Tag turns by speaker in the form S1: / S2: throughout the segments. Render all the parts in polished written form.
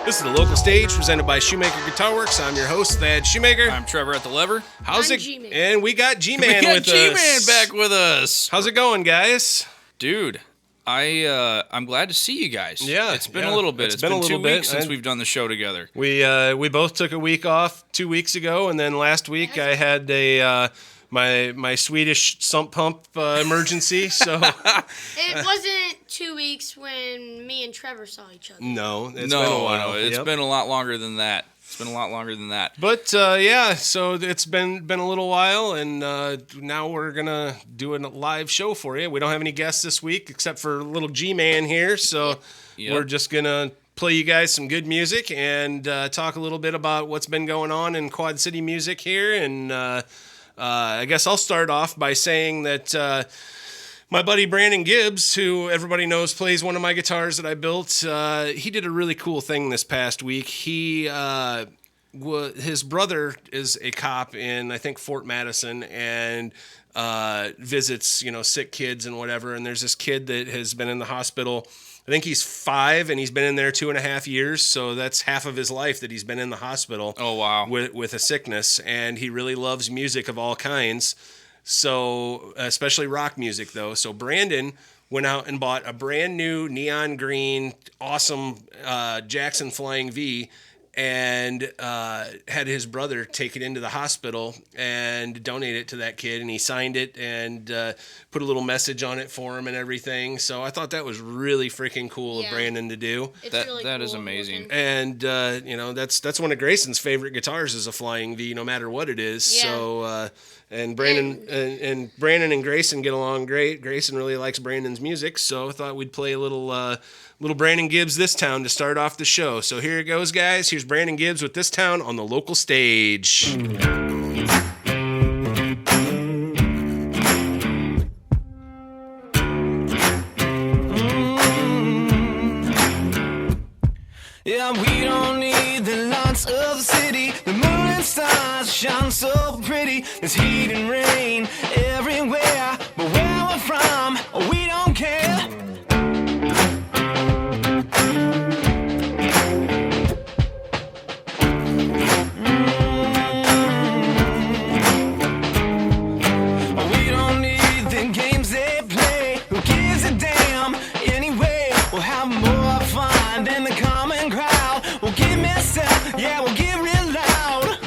S1: This is the local stage presented by Shoemaker Guitar Works. I'm your host, Thad Shoemaker.
S2: I'm Trevor at the lever.
S1: How's
S3: I'm
S1: it?
S3: G-Man.
S1: And we got G-Man
S2: We got
S1: with
S2: G-Man
S1: us.
S2: back with us.
S1: How's it going, guys?
S2: Dude, I'm glad to see you guys.
S1: Yeah,
S2: It's been
S1: yeah.
S2: a little bit.
S1: It's
S2: It's
S1: been
S2: been
S1: a little
S2: 2
S1: bit.
S2: weeks since we've done the show together.
S1: We both took a week off 2 weeks ago, and then last week I had a my Swedish sump pump emergency. So
S3: It wasn't 2 weeks when me and Trevor saw each other.
S1: no, it's been a while.
S2: It's
S1: Yep.
S2: been a lot longer than that.
S1: But yeah, so it's been a little while, and now we're gonna do a live show for you. We don't have any guests this week except for little G-Man here, so
S2: Yep.
S1: we're just gonna play you guys some good music and talk a little bit about what's been going on in Quad City music here. And I guess I'll start off by saying that my buddy Brandon Gibbs, who everybody knows plays one of my guitars that I built, he did a really cool thing this past week. His brother is a cop in, I think, Fort Madison, and visits, sick kids and whatever. And there's this kid that has been in the hospital. I think he's 5, and he's been in there 2.5 years. So that's half of his life that he's been in the hospital.
S2: Oh, wow.
S1: With a sickness, and he really loves music of all kinds. So, especially rock music, though. So Brandon went out and bought a brand new neon green, awesome Jackson Flying V, and had his brother take it into the hospital and donate it to that kid. And he signed it and put a little message on it for him and everything. So I thought that was really freaking cool of Brandon to do.
S3: It's
S2: That
S3: really
S2: is
S3: cool
S2: amazing.
S3: looking.
S1: And that's one of Grayson's favorite guitars is a Flying V, no matter what it is.
S3: Yeah.
S1: So and Brandon and Brandon and Grayson get along great. Grayson really likes Brandon's music, so I thought we'd play a little Brandon Gibbs This Town to start off the show. So here it goes, guys. Here's Brandon Gibbs with This Town on the local stage.
S4: Yeah, we don't need the lights of the city. The moon and stars shine so pretty. There's heat and rain everywhere. But where we're from, we don't care. We don't need the games they play. Who gives a damn? Anyway, we'll have more fun than the common crowd. We'll get messed up, yeah, we'll get real loud.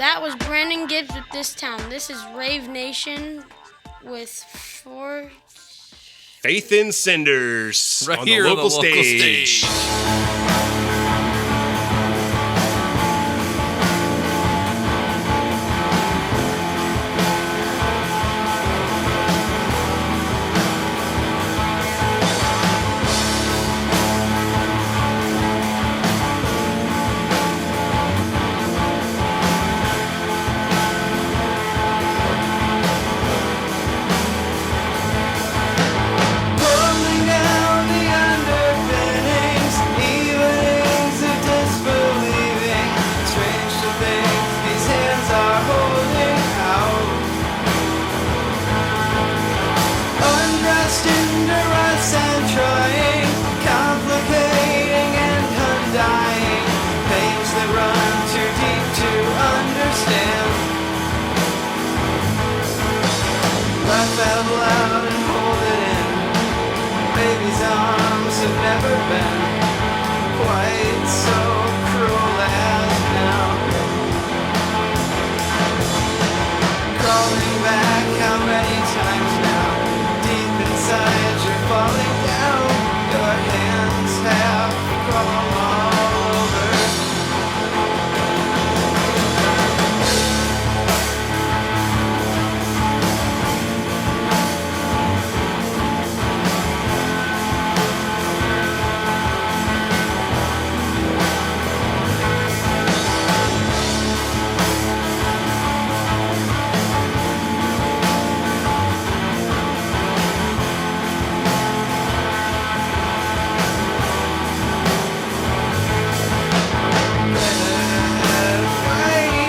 S3: That was Brandon Gibbs with This Town. This is Rave Nation with 4.
S1: Faith in Cinders
S2: Right
S1: on
S2: here
S1: the
S2: on
S1: local stage.
S4: Pulling down the underpinnings, evenings of disbelieving. Strange to think these hands are holding out. Undressed in duress and trying, complicating and undying. Pains that run too deep to understand. Laugh out loud and hold it in. Baby's arms have never been quite so cruel as now. Crawling back, how many times now? Deep inside, you're falling down. Your hands have crawled all over.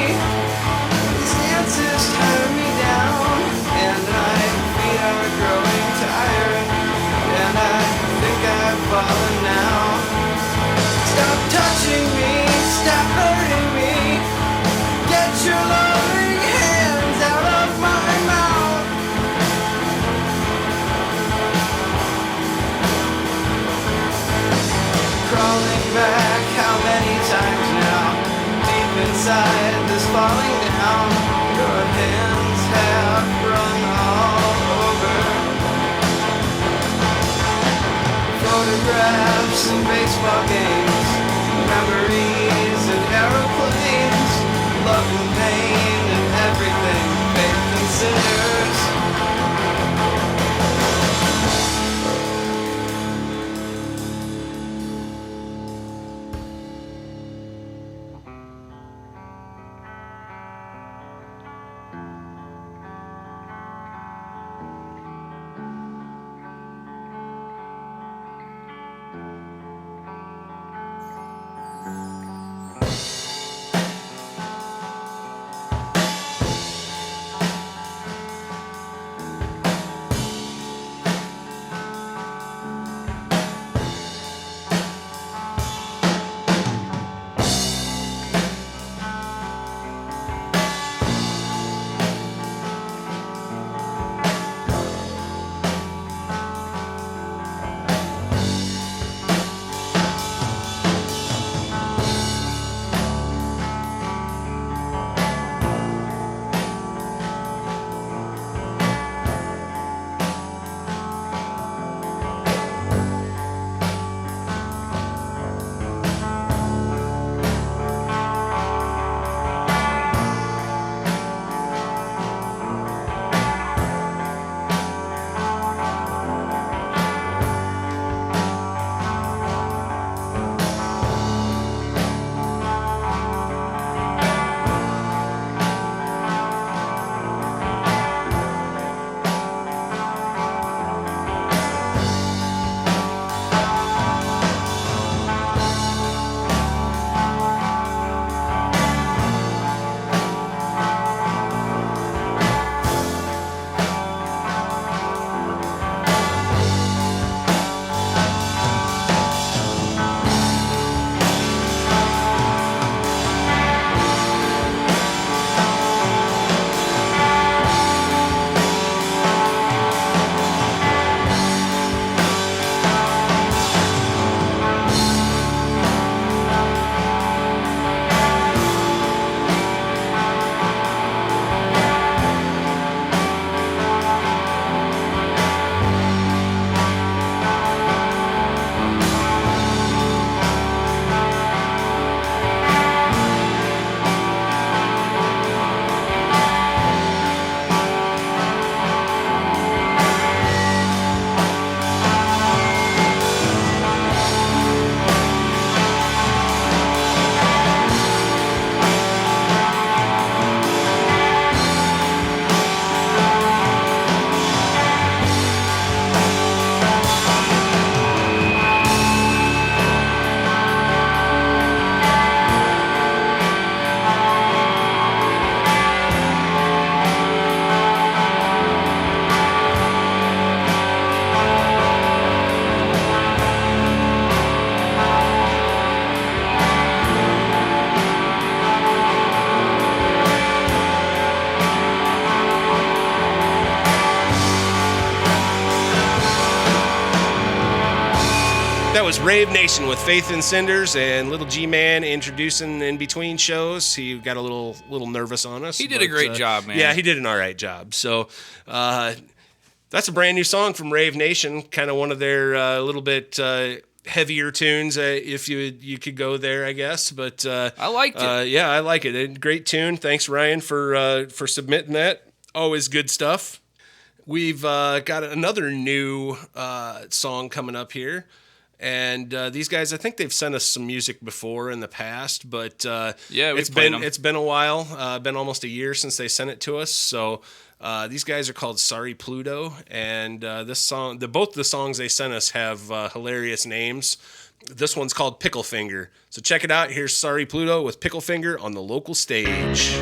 S4: These dances turn me down, and my feet are growing tired, and I think I've fallen now. Stop touching me, stop hurting me. Get your loving hands out of my mouth. Crawling back, how many times now? Deep inside this falling down, your hands have run all over. Photographs and baseball games, memories and aeroplanes, love and pain and everything, faith and sinners.
S1: was Rave Nation with Faith and Cinders, and Little G-Man introducing in between shows. He got a little nervous on us.
S2: He did a great job, man.
S1: Yeah, he did an all right job. So that's a brand new song from Rave Nation, kind of one of their little bit heavier tunes, if you could go there, I guess. But
S2: I liked it.
S1: Yeah, I like it. A great tune. Thanks, Ryan, for submitting that. Always good stuff. We've got another new song coming up here. And these guys, I think they've sent us some music before in the past, but it's been a while, been almost a year since they sent it to us. So these guys are called Sorry Pluto, and this song, both the songs they sent us have hilarious names. This one's called Pickle Finger. So check it out. Here's Sorry Pluto with Pickle Finger on the local stage.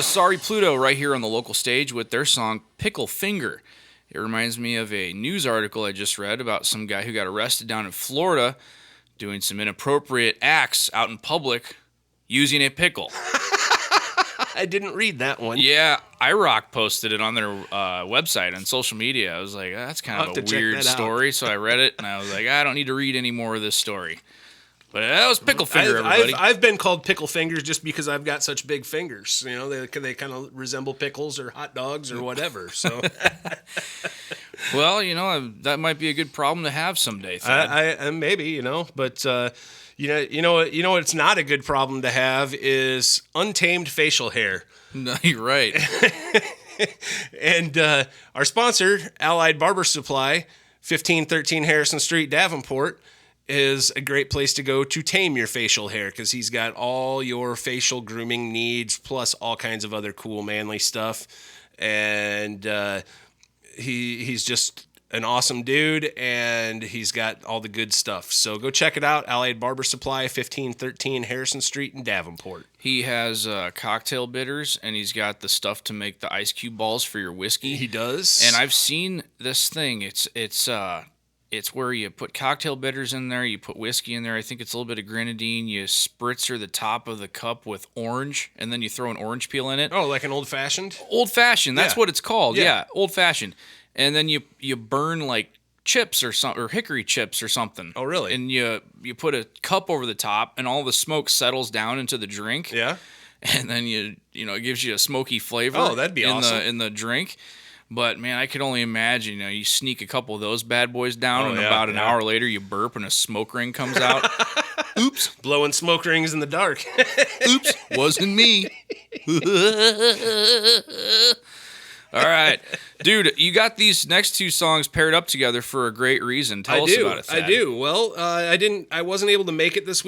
S2: Sorry Pluto right here on the local stage with their song Pickle Finger. It reminds me of a news article I just read about some guy who got arrested down in Florida doing some inappropriate acts out in public using a pickle.
S1: I didn't read that one.
S2: Yeah, iRock posted it on their website on social media. I was like, that's kind of a weird story. So I read it and I was like, I don't need to read any more of this story. But that was Pickle Finger, everybody.
S1: I've been called Pickle Fingers just because I've got such big fingers. You know, they kind of resemble pickles or hot dogs or whatever. So
S2: Well, that might be a good problem to have someday, Thad.
S1: I maybe, but you know what it's not a good problem to have is untamed facial hair.
S2: No, you're right.
S1: And our sponsor, Allied Barber Supply, 1513 Harrison Street, Davenport, is a great place to go to tame your facial hair because he's got all your facial grooming needs plus all kinds of other cool manly stuff. And he's just an awesome dude, and he's got all the good stuff. So go check it out, Allied Barber Supply, 1513 Harrison Street in Davenport.
S2: He has cocktail bitters, and he's got the stuff to make the ice cube balls for your whiskey.
S1: He does.
S2: And I've seen this thing. It's where you put cocktail bitters in there, you put whiskey in there. I think it's a little bit of grenadine. You spritzer the top of the cup with orange, and then you throw an orange peel in it.
S1: Oh, like an old-fashioned?
S2: Old-fashioned. That's what it's called.
S1: Yeah.
S2: Yeah, old-fashioned. And then you burn like chips or something, or hickory chips or something.
S1: Oh, really?
S2: And you put a cup over the top, and all the smoke settles down into the drink.
S1: Yeah.
S2: And then it gives you a smoky flavor.
S1: Oh, that'd be awesome.
S2: In the drink. But man, I could only imagine. You sneak a couple of those bad boys down, and about an hour later, you burp and a smoke ring comes out. Oops,
S1: blowing smoke rings in the dark.
S2: Oops, wasn't me. All right, dude, you got these next two songs paired up together for a great reason. Tell us about it, Thad.
S1: I do. Well, I wasn't able to make it this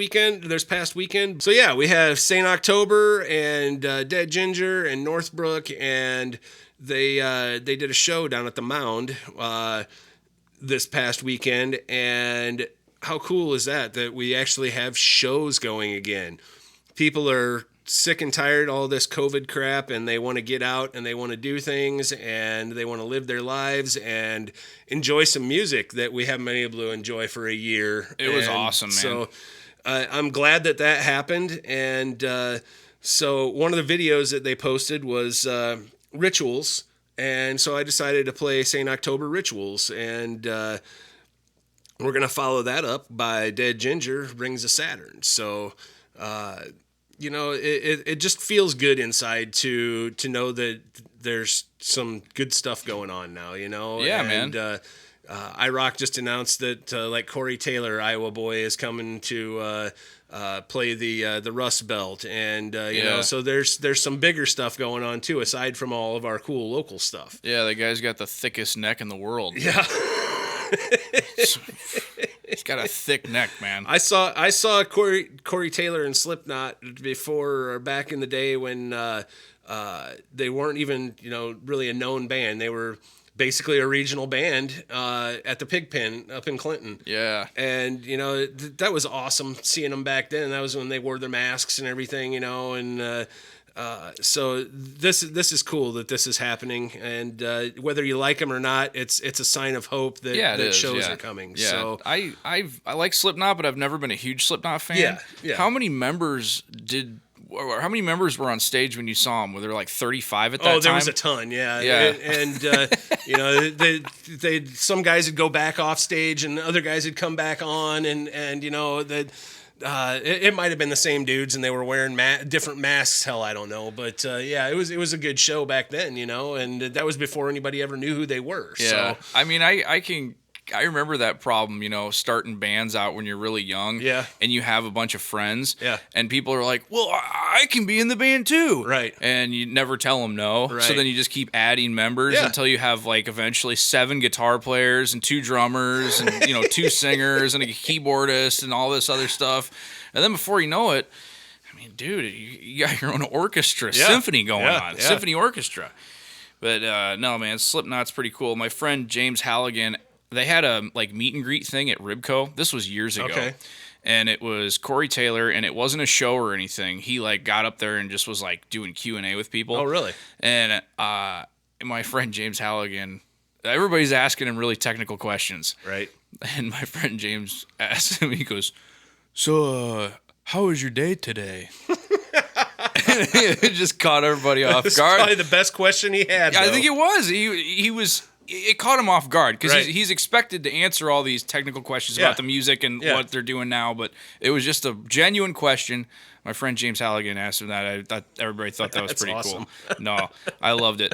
S1: past weekend. So yeah, we have St. October and Dead Ginger and Northbrook, and they did a show down at the Mound this past weekend. And how cool is that we actually have shows going again? People are sick and tired of all this COVID crap, and they want to get out and they want to do things and they want to live their lives and enjoy some music that we haven't been able to enjoy for a year.
S2: It was awesome, man.
S1: So I'm glad that happened. And so one of the videos that they posted was Rituals. And so I decided to play St. October Rituals. And we're going to follow that up by Dead Ginger, Rings of Saturn. So it just feels good inside to know that there's some good stuff going on now,
S2: Yeah,
S1: and,
S2: man.
S1: iRock just announced that like Corey Taylor, Iowa boy, is coming to play the Rust Belt, and so there's some bigger stuff going on too, aside from all of our cool local stuff.
S2: Yeah, the guy's got the thickest neck in the world.
S1: Yeah.
S2: He's got a thick neck, man.
S1: I saw Corey Taylor and Slipknot before, or back in the day when they weren't even really a known band. They were basically a regional band at the Pigpen up in Clinton.
S2: Yeah.
S1: And that was awesome seeing them back then. That was when they wore their masks and everything, and so this is cool that this is happening, and whether you like them or not, it's a sign of hope that shows are coming.
S2: Yeah.
S1: So
S2: I like Slipknot, but I've never been a huge Slipknot fan.
S1: Yeah.
S2: How many members were on stage when you saw them? Were there like 35 at that time?
S1: Oh, there was a ton, yeah.
S2: Yeah.
S1: And they some guys would go back off stage and other guys would come back on, and it might have been the same dudes and they were wearing different masks. Hell, I don't know, but it was a good show back then, and that was before anybody ever knew who they were.
S2: Yeah.
S1: So.
S2: I mean, I remember that problem, starting bands out when you're really young.
S1: Yeah.
S2: And you have a bunch of friends.
S1: Yeah.
S2: And people are like, well, I can be in the band too.
S1: Right.
S2: And you never tell them no.
S1: Right.
S2: So then you just keep adding members until you have like eventually 7 guitar players and 2 drummers and 2 singers and a keyboardist and all this other stuff. And then before you know it, I mean, dude, you got your own orchestra, symphony going on, symphony orchestra. But no, man, Slipknot's pretty cool. My friend James Halligan, they had a meet and greet thing at Ribco. This was years ago.
S1: Okay.
S2: And it was Corey Taylor, and it wasn't a show or anything. He got up there and just was doing Q&A with people.
S1: Oh, really?
S2: And my friend James Halligan, everybody's asking him really technical questions.
S1: Right.
S2: And my friend James asked him, he goes, so how was your day today? It just caught everybody off
S1: This
S2: guard.
S1: is probably the best question he had.
S2: I think it was. He was. It caught him off guard because he's expected to answer all these technical questions about the music and what they're doing now, but it was just a genuine question. My friend James Halligan asked him that. I thought everybody thought that was pretty
S1: awesome.
S2: cool. No, I loved it.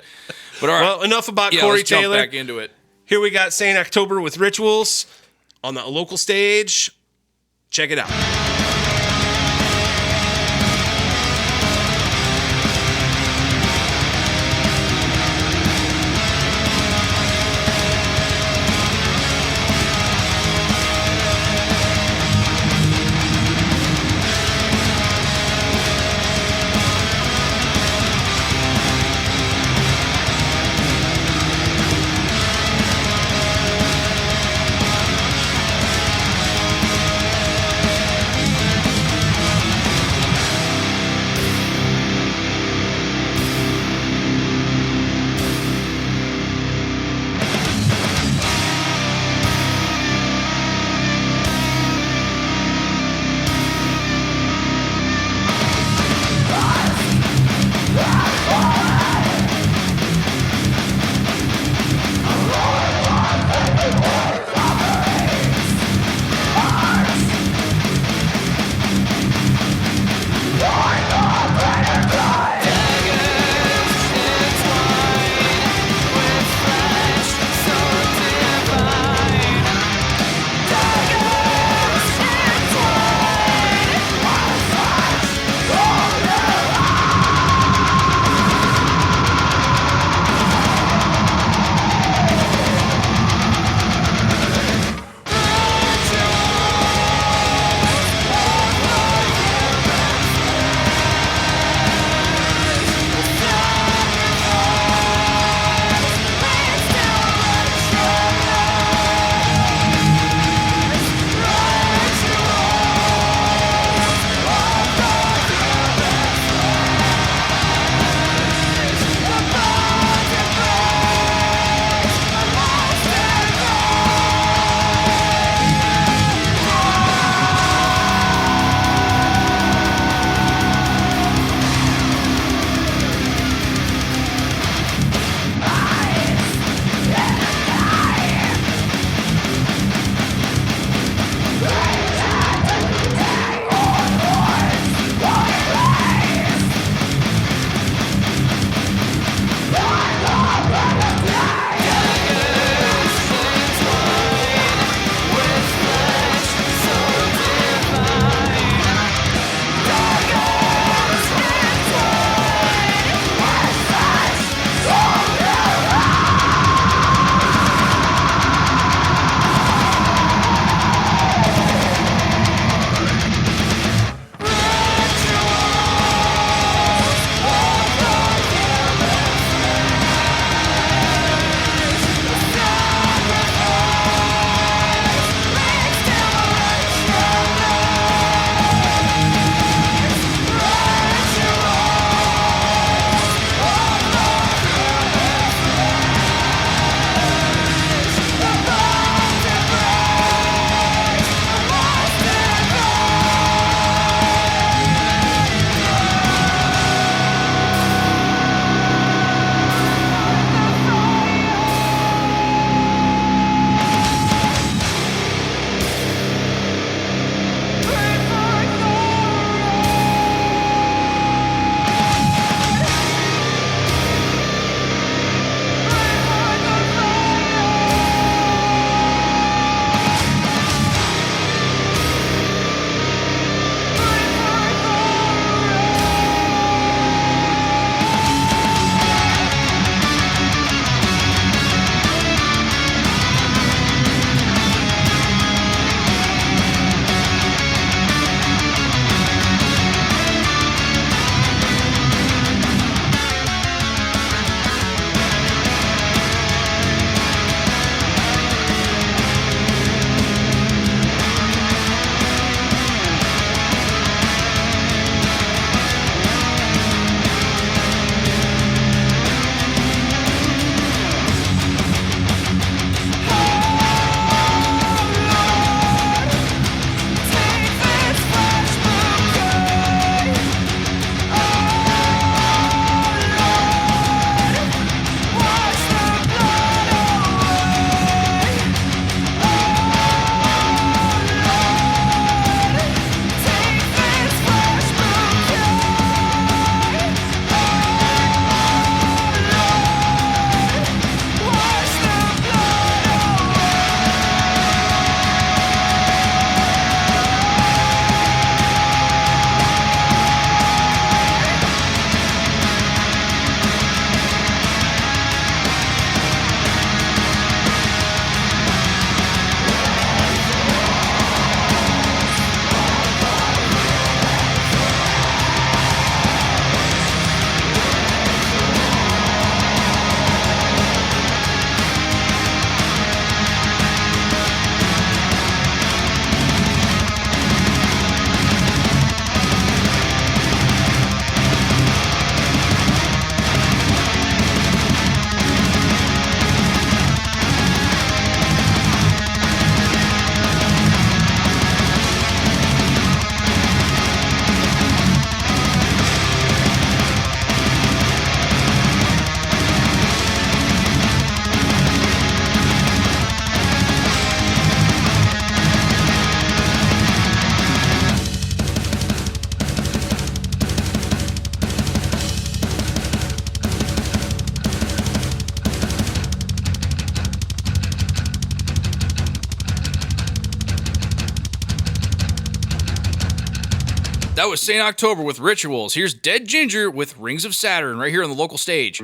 S2: But all right.
S1: Well, enough about Corey
S2: let's
S1: Taylor.
S2: jump back into it.
S1: Here we got St. October with Rituals on the local stage. Check it out.
S2: That was St. October with Rituals. Here's Dead Ginger with Rings of Saturn right here on the local stage.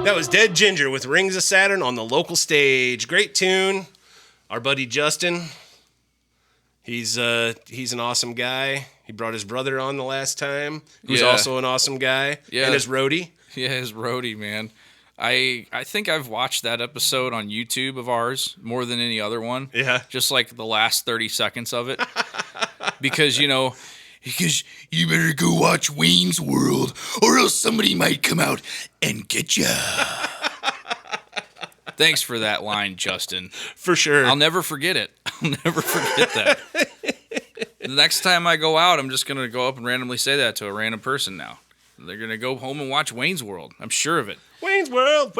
S1: That was Dead Ginger with Rings of Saturn on the local stage. Great tune. Our buddy Justin, he's an awesome guy. He brought his brother on the last time, who's also an awesome guy, and his roadie.
S2: Yeah, his roadie, man. I think I've watched that episode on YouTube of ours more than any other one.
S1: Yeah.
S2: Just like the last 30 seconds of it. Because you better go watch Wayne's World or else somebody might come out and get ya. Thanks for that line, Justin.
S1: For sure.
S2: I'll never forget it. I'll never forget that. The next time I go out, I'm just going to go up and randomly say that to a random person now. They're going to go home and watch Wayne's World. I'm sure of it.
S1: Wayne's World.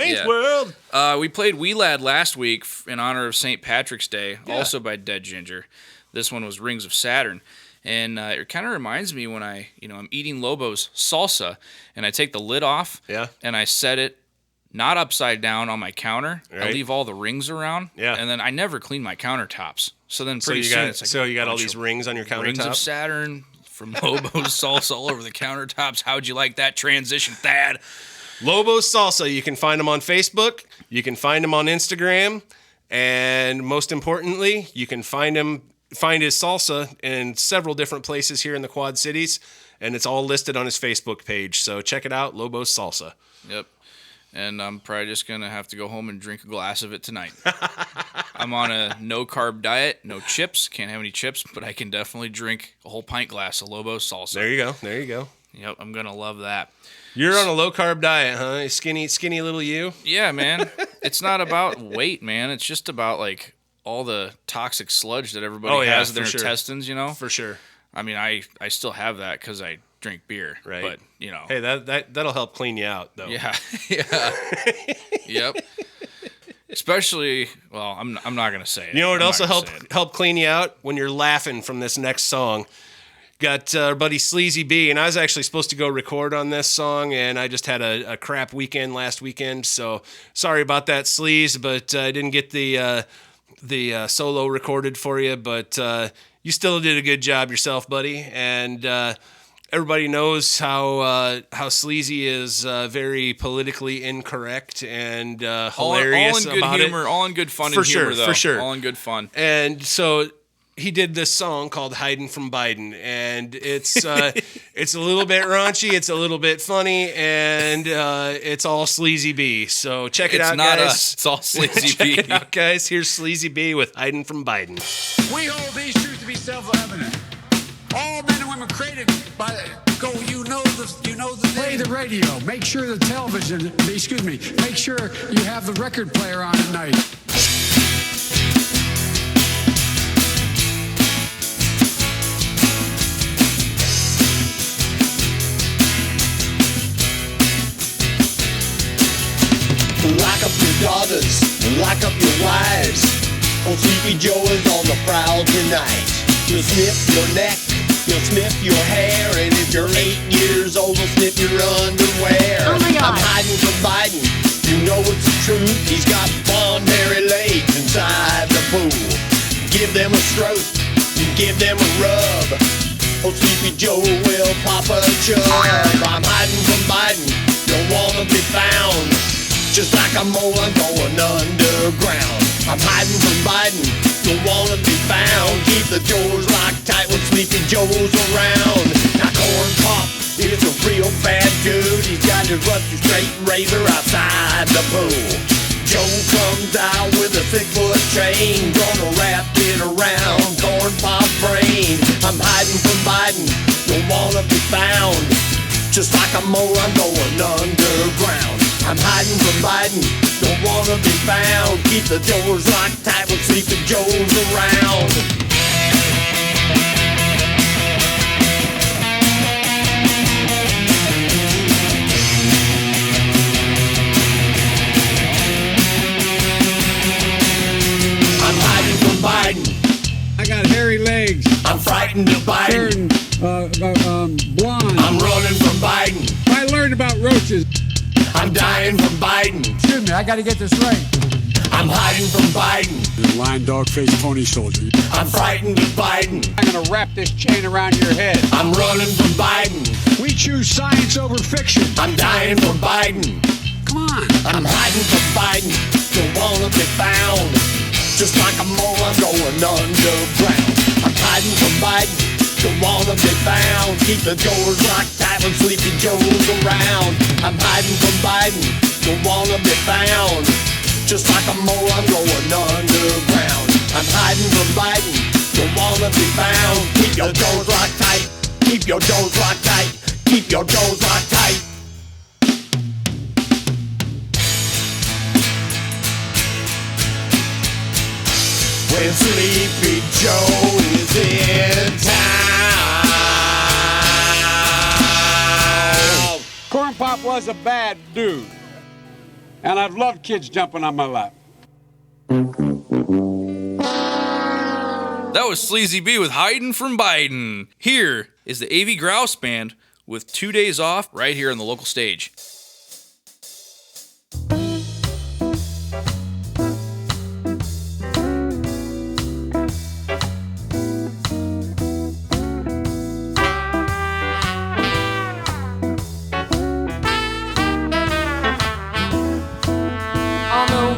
S2: We played Wee Lad last week in honor of St. Patrick's Day, also by Dead Ginger. This one was Rings of Saturn. And it kind of reminds me when I'm eating Lobo's salsa, and I take the lid off, and I set it not upside down on my counter. Right. I leave all the rings around, and then I never clean my countertops. So then pretty soon it's like
S1: you got all these rings on your countertop?
S2: Rings of Saturn from Lobo's salsa all over the countertops. How'd you like that transition, Thad?
S1: Lobo's Salsa. You can find him on Facebook. You can find him on Instagram. And most importantly, you can find his salsa in several different places here in the Quad Cities, and it's all listed on his Facebook page. So check it out, Lobo's Salsa.
S2: Yep. and I'm probably just going to have to go home and drink a glass of it tonight. I'm on a no-carb diet, no chips. Can't have any chips, but I can definitely drink a whole pint glass of Lobo salsa.
S1: There you go. There you go.
S2: Yep, I'm going to love that.
S1: You're on a low-carb diet, huh? Skinny little you?
S2: Yeah, man. It's not about weight, man. It's just about, like, all the toxic sludge that everybody has in their intestines, you know?
S1: For sure.
S2: I mean, I still have that because I drink beer.
S1: Right.
S2: But, you know.
S1: Hey, that'll help clean you out, though.
S2: Yeah. Yeah. Yep. Especially, well, I'm not going to say it.
S1: You know what also help clean you out? When you're laughing from this next song. Got our buddy Sleazy B, and I was actually supposed to go record on this song, and I just had a crap weekend last weekend, so sorry about that, Sleaze, but I didn't get the solo recorded for you, but you still did a good job yourself, buddy, and everybody knows how Sleazy is very politically incorrect and hilarious
S2: all in good
S1: about
S2: humor,
S1: it.
S2: all in good fun and humor, though.
S1: For sure.
S2: All in good fun.
S1: And so he did this song called Hidin from Biden, and it's it's a little bit raunchy, it's a little bit funny, and it's all Sleazy B. So check it out, guys.
S2: It's not us. It's all Sleazy B.
S1: Check it out, guys. Here's Sleazy B with Hidin from Biden.
S5: We hold these truths to be self-evident. All men and women created by you know the play the radio. Make sure the television. Make sure you have the record player on at night.
S6: Lock up your daughters, lock up your wives. Old Sleepy Joe is on the prowl tonight. He'll sniff your neck, he'll sniff your hair, and if you're 8 years old, he'll sniff your underwear.
S3: Oh my God.
S6: I'm hiding from Biden, you know it's the truth. He's got blonde hairy legs inside the pool. Give them a stroke, give them a rub. Old Sleepy Joe will pop a chub. I'm hiding from Biden, don't wanna be found. Just like a mole, I'm going underground. I'm hiding from Biden, don't wanna be found. Keep the doors locked tight when Sleepy Joe's around. Now Corn Pop is a real bad dude. He's got his rusty straight razor outside the pool. Joe comes out with a 6-foot chain, gonna wrap it around Corn Pop's brain. I'm hiding from Biden, don't wanna be found. Just like a mole, I'm going underground. I'm hiding from Biden, don't wanna be found. Keep the doors locked tight when Sleepy Joe's around. I'm hiding from Biden.
S5: I got hairy legs.
S6: I'm frightened of Biden.
S5: Blonde.
S6: I'm running from Biden.
S5: I learned about roaches.
S6: I'm dying from Biden.
S5: Excuse me, I gotta get this right.
S6: I'm hiding from Biden.
S5: Lion, dog, face, pony soldier.
S6: I'm frightened of Biden.
S5: I'm gonna wrap this chain around your head.
S6: I'm running from Biden.
S5: We choose science over fiction.
S6: I'm dying from Biden.
S5: Come on.
S6: I'm hiding from Biden. Don't wanna be found. Just like a mole, I'm going underground. I'm hiding from Biden. Don't wanna be found. Keep the doors locked tight when Sleepy Joe's around. I'm hiding from Biden. Don't wanna be found. Just like a mole, I'm going underground. I'm hiding from Biden. Don't wanna be found. Keep your doors locked tight. Keep your doors locked tight. Keep your doors locked tight. When Sleepy Joe is in town.
S5: Corn Pop was a bad dude. And I've loved kids jumping on my lap.
S2: That was Sleazy B with Hidin' from Biden. Here is the Avey Grouws Band with 2 days off right here on the local stage.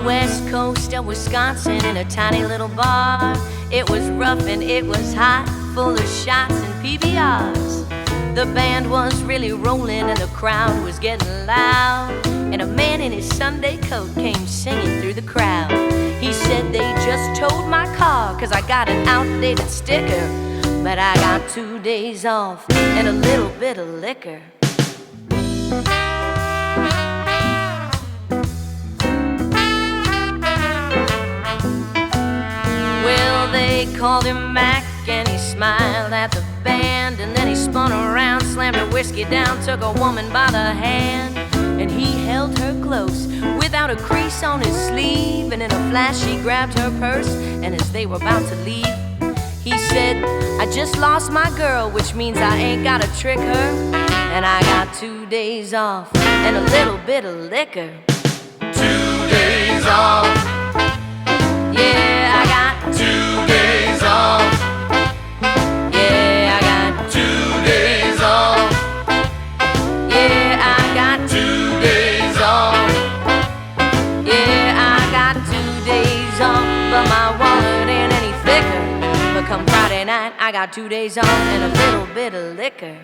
S7: West coast of Wisconsin in a tiny little bar. It was rough and it was hot, full of shots and PBRs. The band was really rolling and the crowd was getting loud. and a man in his Sunday coat came singing through the crowd. He said they just towed my car 'cause I got an outdated sticker, but I got 2 days off and a little bit of liquor. Well, they called him Mac and he smiled at the band, and then he spun around, slammed her whiskey down, took a woman by the hand, and he held her close without a crease on his sleeve, and in a flash he grabbed her purse, and as they were about to leave, he said, I just lost my girl, which means I ain't gotta trick her, and I got 2 days off and a little bit of liquor. 2 days off. Yeah, I got 2 days off. Yeah, I got 2 days off. Yeah, I got 2 days off. Yeah, I got 2 days off, but my wallet ain't any thicker. But come Friday night, I got 2 days off and a little bit of liquor.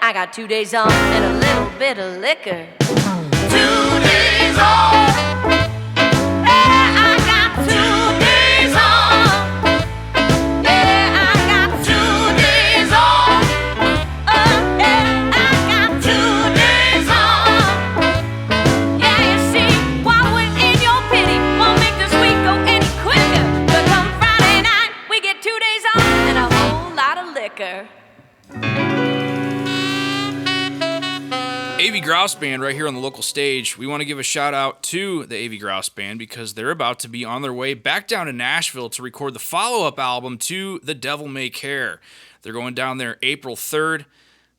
S7: I got 2 days off and a little bit of liquor. 2 days off. Yeah, I got 2 days off. Yeah, I got 2 days off. Yeah, I got 2 days off. Yeah, you see, wallowing in your pity won't make this week go any quicker. But come Friday night, we get 2 days off and a whole lot of liquor.
S2: Avey Grouws Band right here on the local stage. We want to give a shout out to the Avey Grouws Band because they're about to be on their way back down to Nashville to record the follow-up album to The Devil May Care. They're going down there April 3rd.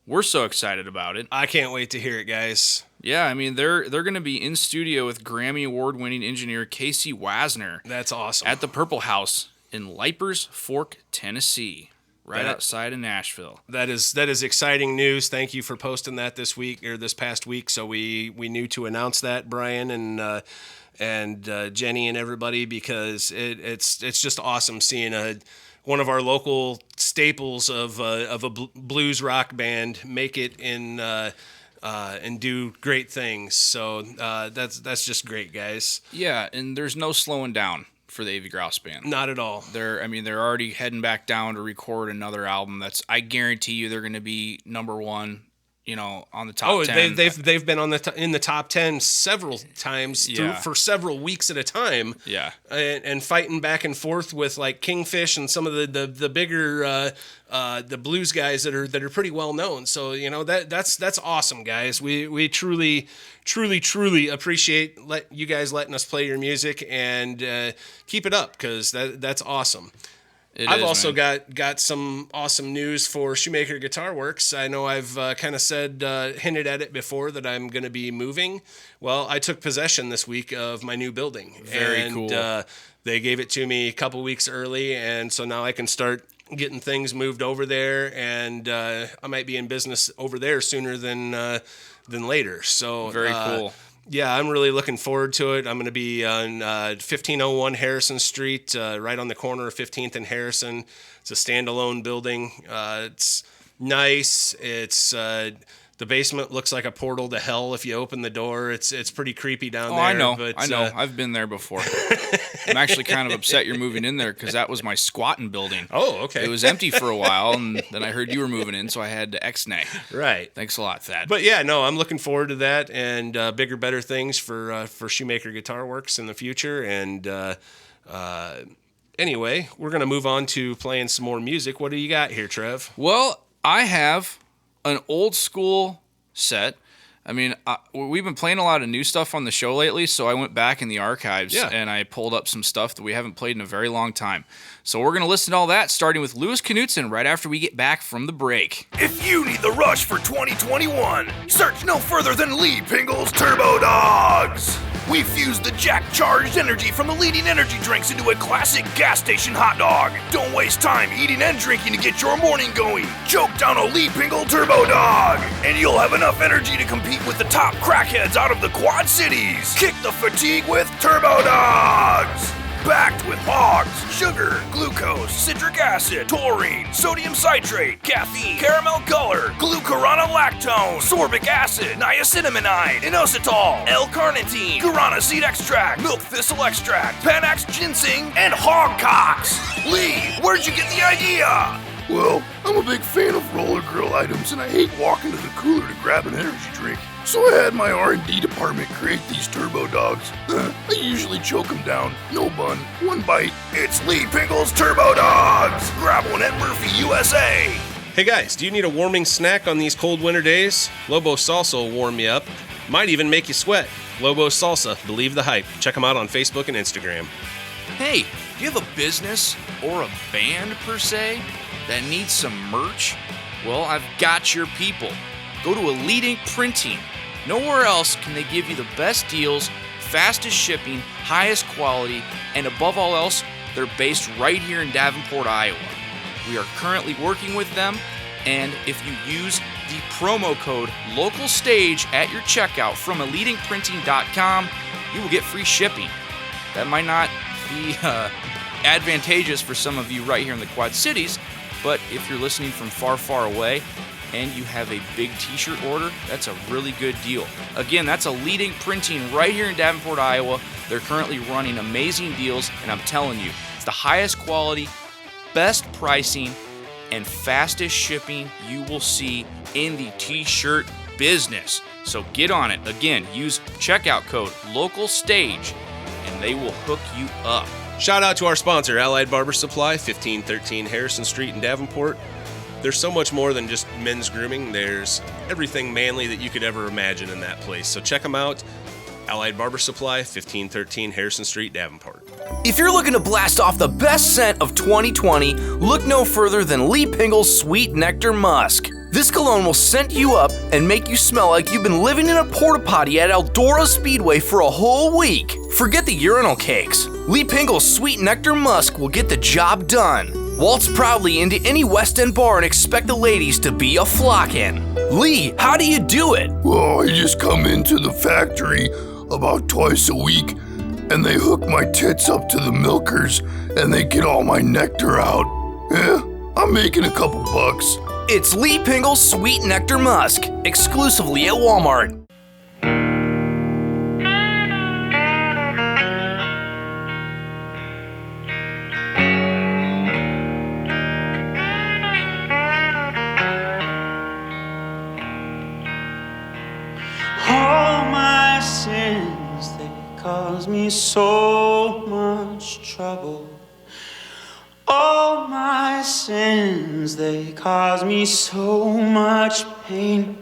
S2: We're so excited about it.
S1: I can't wait to hear it, guys.
S2: Yeah, I mean, they're going to be in studio with Grammy Award-winning engineer Casey Wasner.
S1: That's awesome.
S2: At the Purple House in Lipers Fork, Tennessee. Right outside of Nashville.
S1: That is exciting news. Thank you for posting that this week or this past week. So we knew to announce that, Brian and Jenny and everybody, because it's just awesome seeing one of our local staples of a blues rock band make it in and do great things. So that's just great, guys.
S2: Yeah, and there's no slowing down for the Avey Grouws Band.
S1: Not at all.
S2: They're already heading back down to record another album that's, I guarantee you, they're going to be number one, on the top 10.
S1: They've been in the top 10 several times for several weeks at a time.
S2: Yeah.
S1: And fighting back and forth with like Kingfish and some of the bigger the blues guys that are pretty well known. So that's awesome, guys. We truly appreciate you guys letting us play your music, and keep it up, because that's awesome. I've also got some awesome news for Shoemaker Guitar Works. I know I've kind of hinted at it before that I'm going to be moving. Well, I took possession this week of my new building.
S2: Very cool.
S1: They gave it to me a couple weeks early, and so now I can start getting things moved over there, and I might be in business over there sooner than later. So
S2: Very cool.
S1: Yeah, I'm really looking forward to it. I'm going to be on 1501 Harrison Street, right on the corner of 15th and Harrison. It's a standalone building. It's nice. It's the basement looks like a portal to hell if you open the door. It's pretty creepy down there.
S2: I know.
S1: But,
S2: I know. I've been there before. I'm actually kind of upset you're moving in there because that was my squatting building.
S1: Oh, okay.
S2: It was empty for a while, and then I heard you were moving in, so I had to ex-nay.
S1: Right.
S2: Thanks a lot, Thad.
S1: But yeah, no, I'm looking forward to that and bigger, better things for Shoemaker Guitar Works in the future. And anyway, we're going to move on to playing some more music. What do you got here, Trev?
S2: Well, I have an old school set. I mean, we've been playing a lot of new stuff on the show lately, so I went back in the archives and I pulled up some stuff that we haven't played in a very long time. So we're going to listen to all that, starting with Louis Knudsen right after we get back from the break.
S8: If you need the rush for 2021, search no further than Lee Pingle's Turbo Dogs. We fused the jack-charged energy from the leading energy drinks into a classic gas station hot dog. Don't waste time eating and drinking to get your morning going. Choke down a Lee Pingle Turbo Dog, and you'll have enough energy to compete with the top crackheads out of the Quad Cities. Kick the fatigue with Turbo Dogs. Packed with hogs, sugar, glucose, citric acid, taurine, sodium citrate, caffeine, caramel color, glucuronolactone, sorbic acid, niacinamide, inositol, L-carnitine, guarana seed extract, milk thistle extract, Panax ginseng, and hog cocks. Lee, where'd you get the idea?
S9: Well, I'm a big fan of roller grill items, and I hate walking to the cooler to grab an energy drink. So I had my R&D department create these Turbo Dogs. I usually choke them down. No bun, one bite.
S8: It's Lee Pingle's Turbo Dogs. Grab one at Murphy, USA.
S1: Hey guys, do you need a warming snack on these cold winter days? Lobo Salsa will warm you up. Might even make you sweat. Lobo Salsa, believe the hype. Check them out on Facebook and Instagram.
S2: Hey, do you have a business or a band per se that needs some merch? Well, I've got your people. Go to Elite Ink Printing. Nowhere else can they give you the best deals, fastest shipping, highest quality, and above all else, they're based right here in Davenport, Iowa. We are currently working with them, and if you use the promo code LOCALSTAGE at your checkout from EliteInkPrinting.com, you will get free shipping. That might not be advantageous for some of you right here in the Quad Cities, but if you're listening from far, far away and you have a big t-shirt order, that's a really good deal. Again, that's Elite Ink Printing right here in Davenport, Iowa. They're currently running amazing deals, and I'm telling you, it's the highest quality, best pricing, and fastest shipping you will see in the t-shirt business. So get on it. Again, use checkout code LOCALSTAGE, and they will hook you up.
S1: Shout out to our sponsor, Allied Barber Supply, 1513 Harrison Street in Davenport. There's so much more than just men's grooming. There's everything manly that you could ever imagine in that place. So check them out. Allied Barber Supply, 1513 Harrison Street, Davenport.
S10: If you're looking to blast off the best scent of 2020, look no further than Lee Pingle's Sweet Nectar Musk. This cologne will scent you up and make you smell like you've been living in a porta potty at Eldora Speedway for a whole week. Forget the urinal cakes. Lee Pingle's Sweet Nectar Musk will get the job done. Waltz proudly into any West End bar and expect the ladies to be a-flockin'. Lee, how do you do it?
S9: Well, I just come into the factory about twice a week, and they hook my tits up to the milkers, and they get all my nectar out. Yeah, I'm making a couple bucks.
S10: It's Lee Pingle's Sweet Nectar Musk, exclusively at Walmart.
S11: All my sins, they cause me so much trouble. All my sins, they cause me so much pain.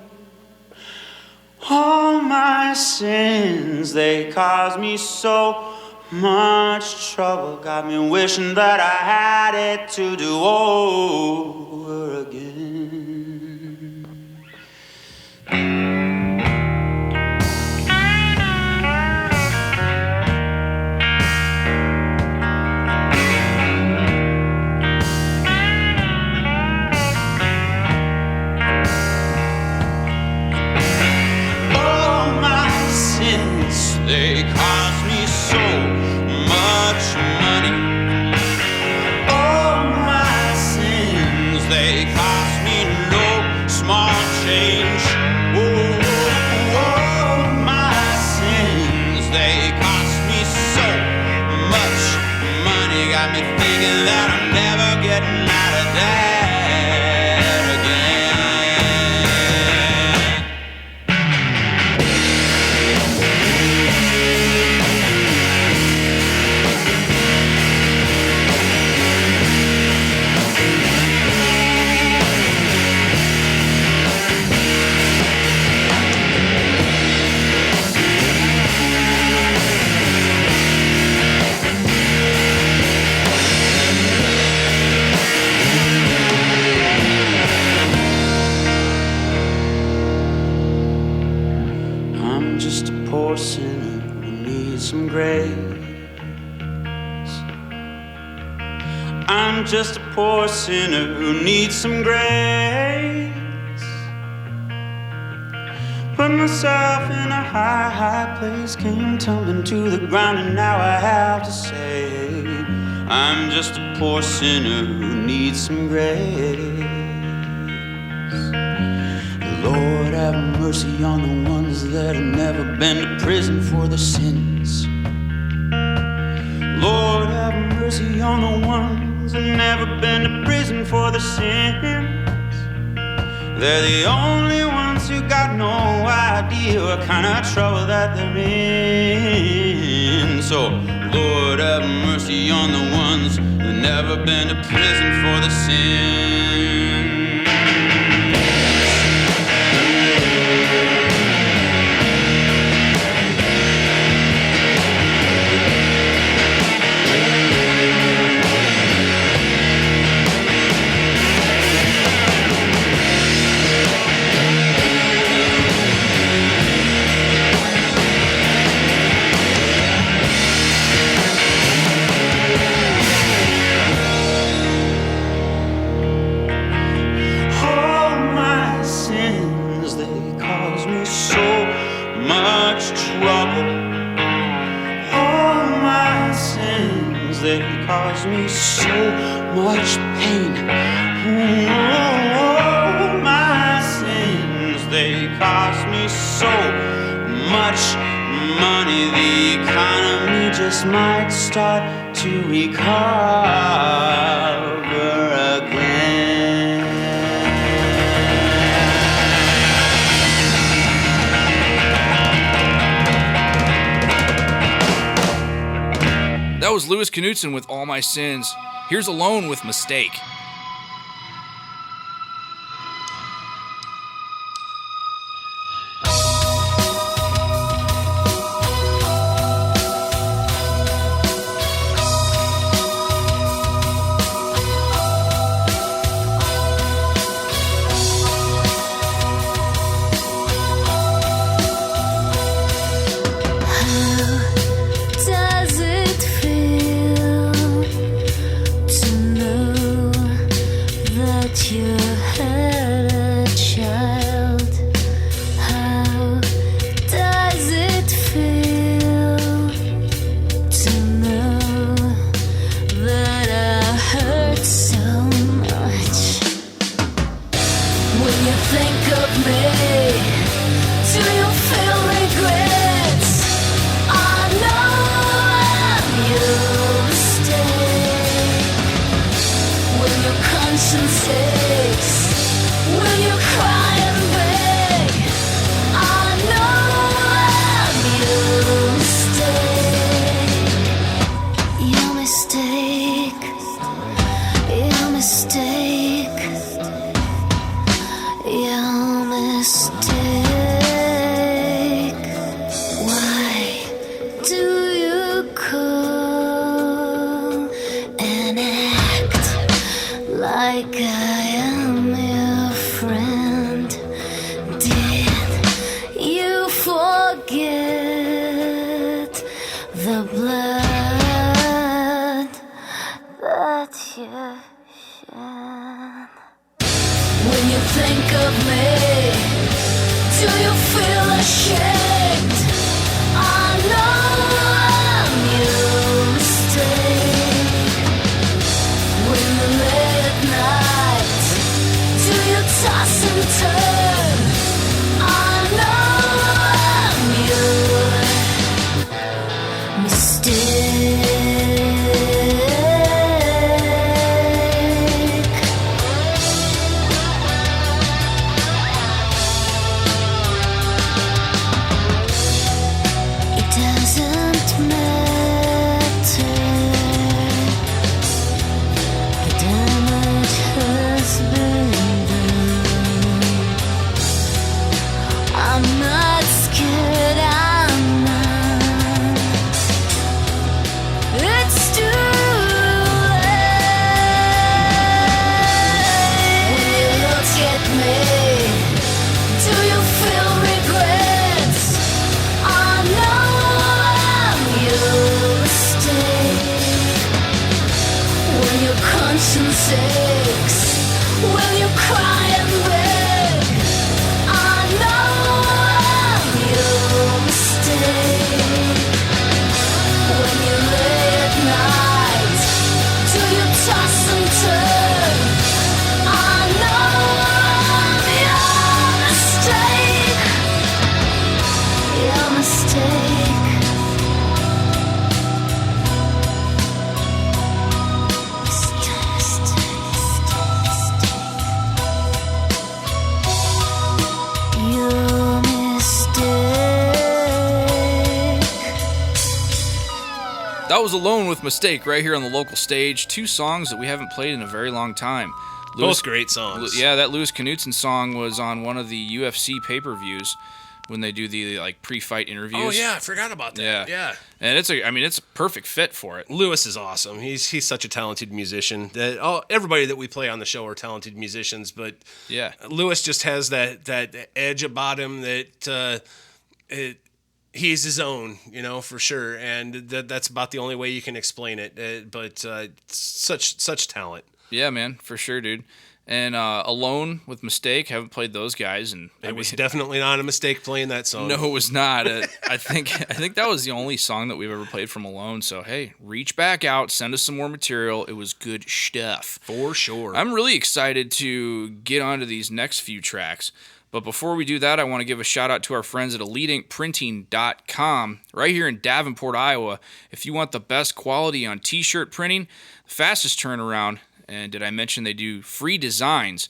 S11: All my sins, they cause me so much trouble. Got me wishing that I had it to do over again. just a poor sinner who needs some grace. I'm just a poor sinner who needs some grace. Put myself in a high, high place, came tumbling to the ground, and now I have to say, I'm just a poor sinner who needs some grace. Lord, have mercy on the ones that have never been to prison for their sins. Lord, have mercy on the ones that have never been to prison for their sins. They're the only ones who got no idea what kind of trouble that they're in. So, Lord, have mercy on the ones who've never been to prison for the sin. Cause me so much pain. Oh, my sins, they cost me so much money. The economy just might start to recover again.
S2: That was Louis Knudsen with All My Sins. Here's Alone with Mistake.
S12: When the late night
S2: That was Alone with Mistake right here on the local stage. 2 songs that we haven't played in a very long time.
S1: Both great songs.
S2: Yeah, that Lewis Knudsen song was on one of the UFC pay-per-views when they do the like pre-fight interviews.
S1: Oh yeah, I forgot about that. Yeah.
S2: And it's a perfect fit for it.
S1: Lewis is awesome. He's such a talented musician. Everybody that we play on the show are talented musicians, but
S2: yeah,
S1: Lewis just has that edge about him that he's his own, for sure. And that's about the only way you can explain it. But such talent.
S2: Yeah, man, for sure, dude. And Alone with Mistake, haven't played those guys, and
S1: it was definitely not a mistake playing that song.
S2: No, it was not. I think that was the only song that we've ever played from Alone. So hey, reach back out, send us some more material. It was good stuff
S1: for sure.
S2: I'm really excited to get onto these next few tracks. But before we do that, I want to give a shout out to our friends at EliteInkPrinting.com right here in Davenport, Iowa. If you want the best quality on t-shirt printing, the fastest turnaround. And did I mention they do free designs?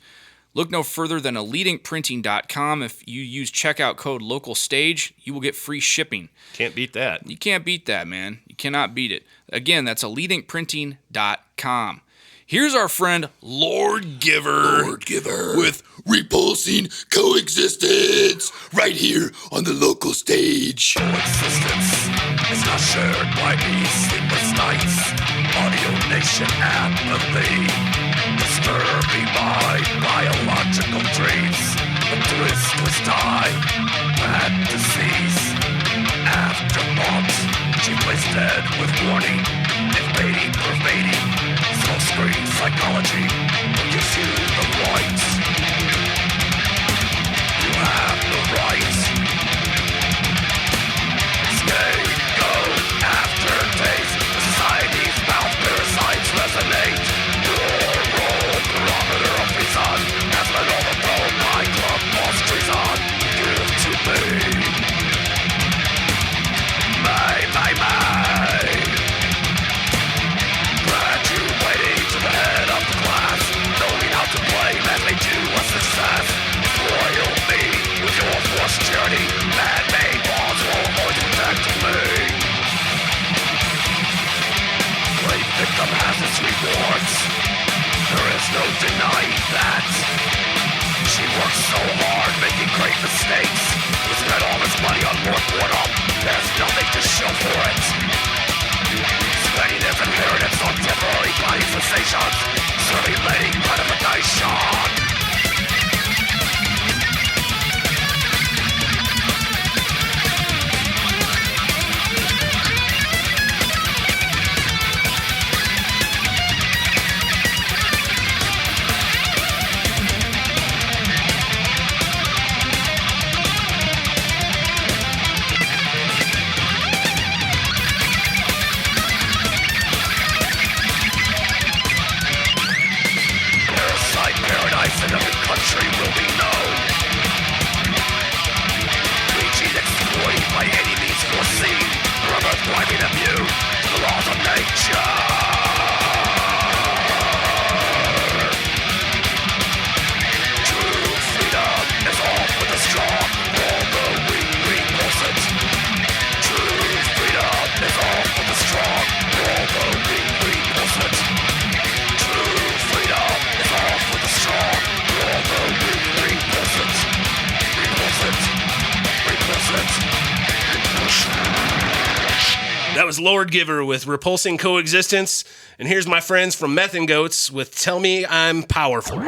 S2: Look no further than EliteInkPrinting.com. If you use checkout code LOCALSTAGE, you will get free shipping.
S1: Can't beat that.
S2: You can't beat that, man. You cannot beat it. Again, that's EliteInkPrinting.com. Here's our friend Lord Giver.
S9: With Repulsing Coexistence right here on the local stage.
S8: Coexistence is not shared by me. Sleepless nights, audio nation apathy, disturbing my biological dreams. The twist die, bad disease, afterthought. She plays dead with warning, invading, pervading, smoke screen psychology. Gives you the rights. You have the rights. Scapegoat, aftertaste. Society's mouth parasites resonate. Your role, barometer of reason. Has been overthrown by club boss treason. Give to me. May. Graduating to the head of the class. Knowing how to play that made you a success. Royal me with your forced journey. Man-made bonds will always protect me. Great victim has its rewards. There is no denying that. She works so hard making great mistakes. We spent all this money on more boredom. There's nothing to show for it. Spending his inheritance on temporary body sensations. Simulating gratification. In every country will be known. Reaching exploit by any means foreseen. Forever thriving immune to the laws of nature. True freedom is all for the strong. All the weak repulse it. True freedom is all for the strong. All the weak repulse it. True freedom is all for the strong.
S1: That was Lord Giver with Repulsing Coexistence. And here's my friends from Meth and Goats with Tell Me I'm Powerful.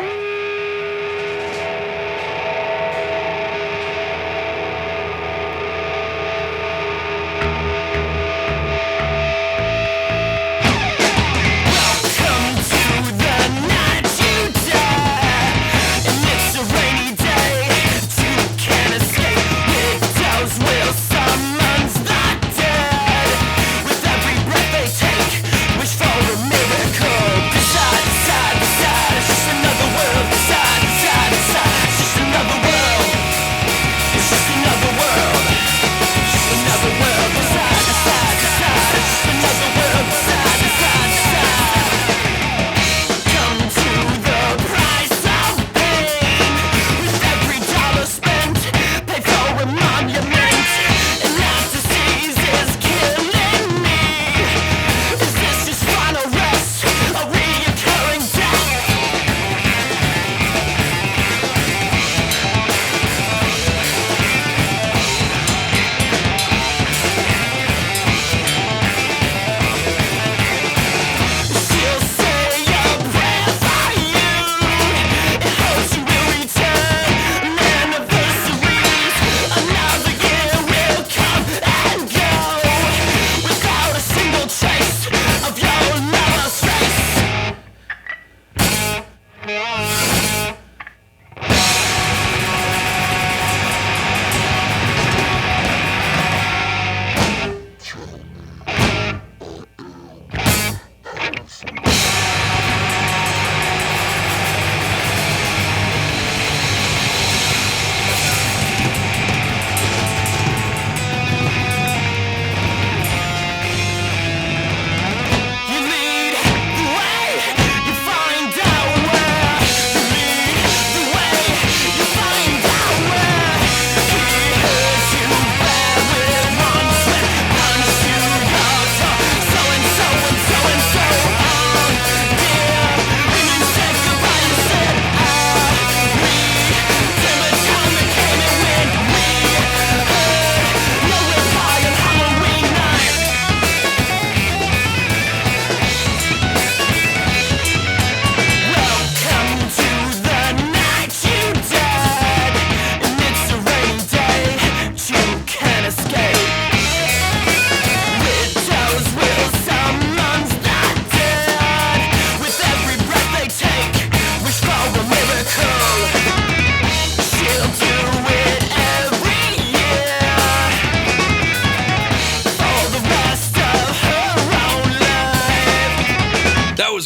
S4: Another world.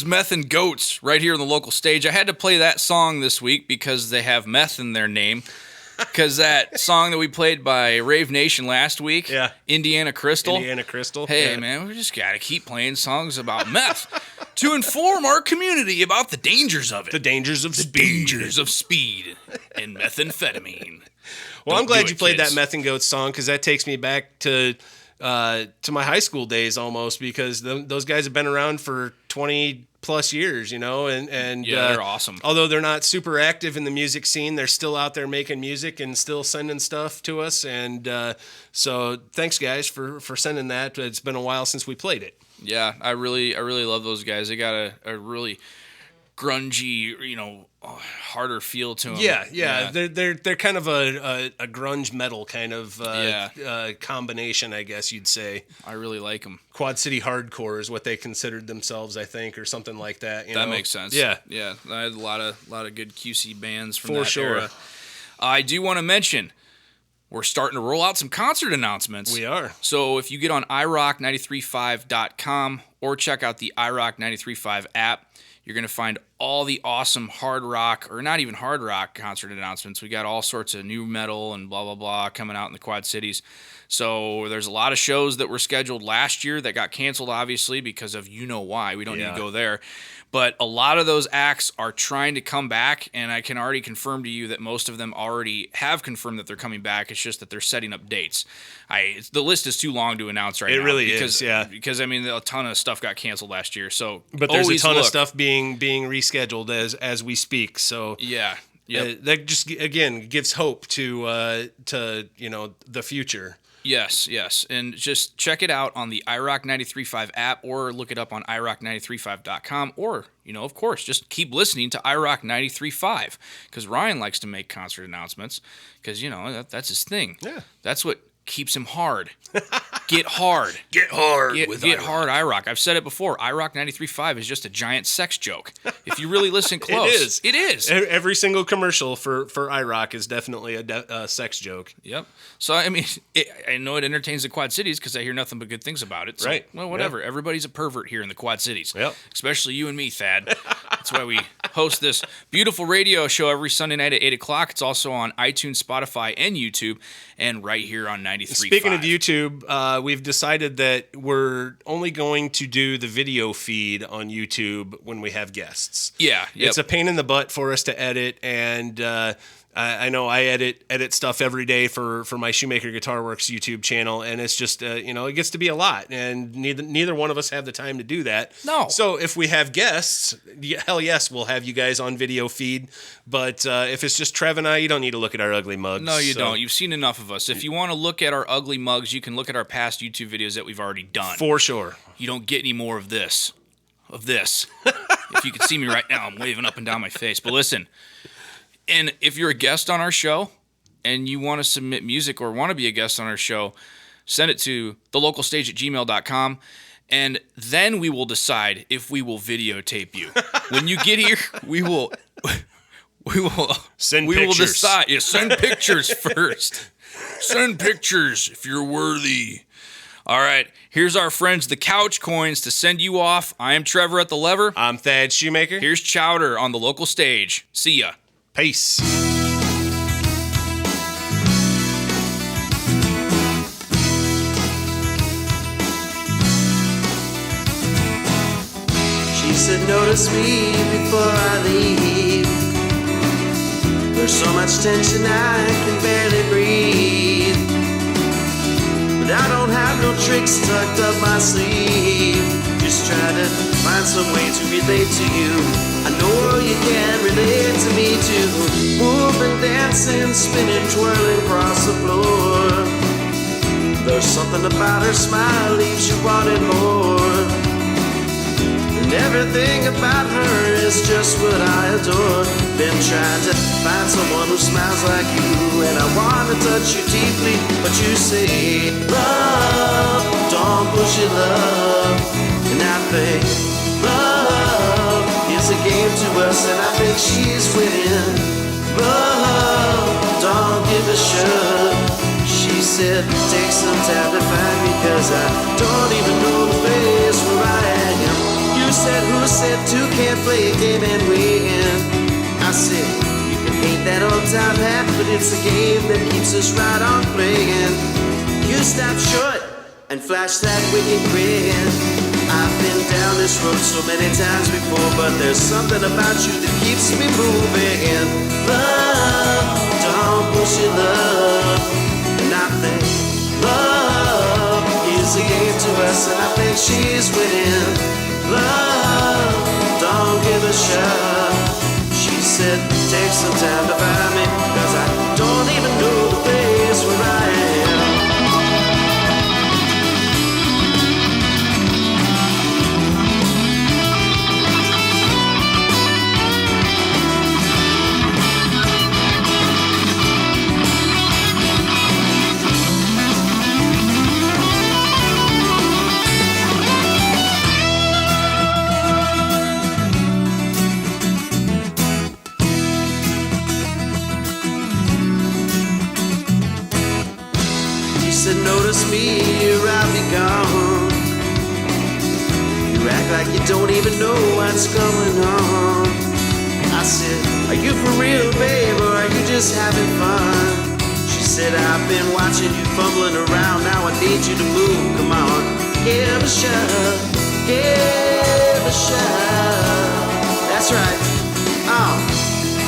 S2: Meth and Goats right here on the local stage. I had to play that song this week because they have meth in their name. Because that song that we played by Rave Nation last week, Indiana Crystal. Hey, man, we just got to keep playing songs about meth to inform our community about the dangers of it.
S1: The dangers of speed.
S2: Dangers of speed and methamphetamine.
S1: Well, I'm glad you played that Meth and Goats song because that takes me back to my high school days almost, because those guys have been around for 20 plus years, and
S2: they're awesome.
S1: Although they're not super active in the music scene, they're still out there making music and still sending stuff to us. And so thanks guys for sending that. It's been a while since we played it.
S2: Yeah, I really love those guys. They got a really grungy, harder feel to them.
S1: Yeah. They're kind of a grunge metal kind of combination, I guess you'd say.
S2: I really like them.
S1: Quad City hardcore is what they considered themselves, I think, or something like that.
S2: That makes sense.
S1: Yeah.
S2: I had a lot of good QC bands from
S1: For
S2: that
S1: sure.
S2: era. I do want to mention we're starting to roll out some concert announcements.
S1: We are.
S2: So if you get on iRock935.com or check out the iRock 935 app, you're going to find all the awesome hard rock, or not even hard rock, concert announcements. We got all sorts of new metal and blah, blah, blah coming out in the Quad Cities. So there's a lot of shows that were scheduled last year that got canceled, obviously, because of why. We don't need to go there. But a lot of those acts are trying to come back, and I can already confirm to you that most of them already have confirmed that they're coming back. It's just that they're setting up dates. The list is too long to announce right now.
S1: It really is, yeah.
S2: Because, a ton of stuff got canceled last year. So,
S1: but there's a ton of stuff being rescheduled as we speak. So
S2: yeah. Yep.
S1: That just, again, gives hope to the future.
S2: Yes. And just check it out on the iRock 935 app, or look it up on iRock935.com, or, of course, just keep listening to iRock 935, because Ryan likes to make concert announcements, because, that's his thing.
S1: Yeah.
S2: That's what keeps him hard. Get hard.
S1: Get hard.
S2: Get hard, iRock. I've said it before. iRock 93.5 is just a giant sex joke. If you really listen close. It is.
S1: Every single commercial for iRock is definitely a sex joke.
S2: Yep. So, I know it entertains the Quad Cities because I hear nothing but good things about it. So,
S1: right.
S2: Well, whatever. Yep. Everybody's a pervert here in the Quad Cities.
S1: Yep.
S2: Especially you and me, Thad. That's why we host this beautiful radio show every Sunday night at 8 o'clock. It's also on iTunes, Spotify, and YouTube, and right here on 93.5.
S1: Speaking of YouTube, we've decided that we're only going to do the video feed on YouTube when we have guests.
S2: Yeah. Yep.
S1: It's a pain in the butt for us to edit, and I know I edit stuff every day for my Shoemaker Guitar Works YouTube channel, and it's just it gets to be a lot, and neither one of us have the time to do that.
S2: No.
S1: So if we have guests, hell yes, we'll have you guys on video feed. But if it's just Trev and I, you don't need to look at our ugly mugs.
S2: No, you don't. You've seen enough of us. If you want to look at our ugly mugs, you can look at our past YouTube videos that we've already done.
S1: For sure.
S2: You don't get any more of this. If you could see me right now, I'm waving up and down my face. But listen. And if you're a guest on our show and you want to submit music or want to be a guest on our show, send it to thelocalstage@gmail.com, and then we will decide if we will videotape you. When you get here, we will
S1: send pictures.
S2: We will decide. Yeah, send pictures first. Send pictures if you're worthy. All right, here's our friends, the Couch Coins, to send you off. I am Trevor at the Lever.
S1: I'm Thad Shoemaker.
S2: Here's Chowder on the local stage. See ya.
S1: Peace.
S12: She said, notice me before I leave. There's so much tension I can barely breathe. But I don't have no tricks tucked up my sleeve. Just try to find some way to relate to you. I know you can relate to me too. Moving, dancing, spinning, twirling across the floor. There's something about her smile leaves you wanting more. And everything about her is just what I adore. Been trying to find someone who smiles like you, and I want to touch you deeply, but you say, love, don't push your love. And I think, love is a game to us, and I think she's winning. Love, don't give a shove. She said, take some time to find me, cause I don't even know the place where I am. You said, who said to can't play a game and win. I said, you can hate that old top hat, but it's a game that keeps us right on playing. You stop short and flash that wicked grin. I've been down this road so many times before, but there's something about you that keeps me moving. Love, don't push your love. And I think love is a game to us, and I think she's winning. Love, don't give a shove. She said, take some time to find me, cause I don't even know the place where I am. Notice me, I'll be gone. You act like you don't even know what's going on. I said, are you for real, babe, or are you just having fun? She said, I've been watching you fumbling around. Now I need you to move, come on. Give a shove, give a shove. That's right. Oh,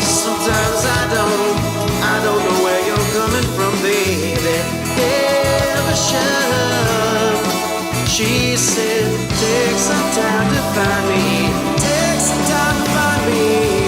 S12: sometimes I don't know where you're coming from, baby. Give a shove. She said, take some time to find me. Take some time to find me.